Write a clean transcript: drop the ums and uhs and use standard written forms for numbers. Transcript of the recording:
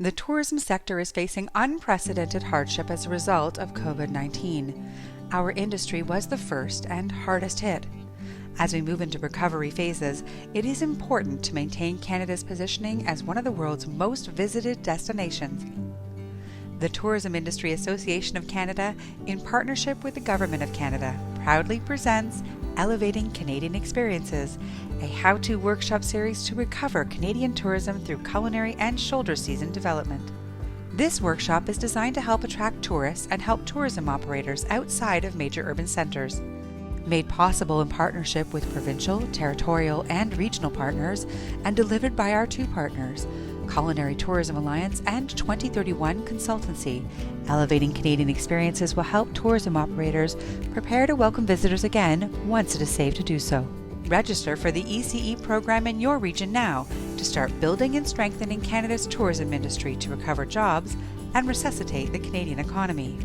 The tourism sector is facing unprecedented hardship as a result of COVID-19. Our industry was the first and hardest hit. As we move into recovery phases, it is important to maintain Canada's positioning as one of the world's most visited destinations. The Tourism Industry Association of Canada, in partnership with the Government of Canada, proudly presents Elevating Canadian Experiences, a how-to workshop series to recover Canadian tourism through culinary and shoulder season development. This workshop is designed to help attract tourists and help tourism operators outside of major urban centres. Made possible in partnership with provincial, territorial, and regional partners, and delivered by our two partners, Culinary Tourism Alliance and 2031 Consultancy, Elevating Canadian Experiences will help tourism operators prepare to welcome visitors again once it is safe to do so. Register for the ECE program in your region now to start building and strengthening Canada's tourism industry to recover jobs and resuscitate the Canadian economy.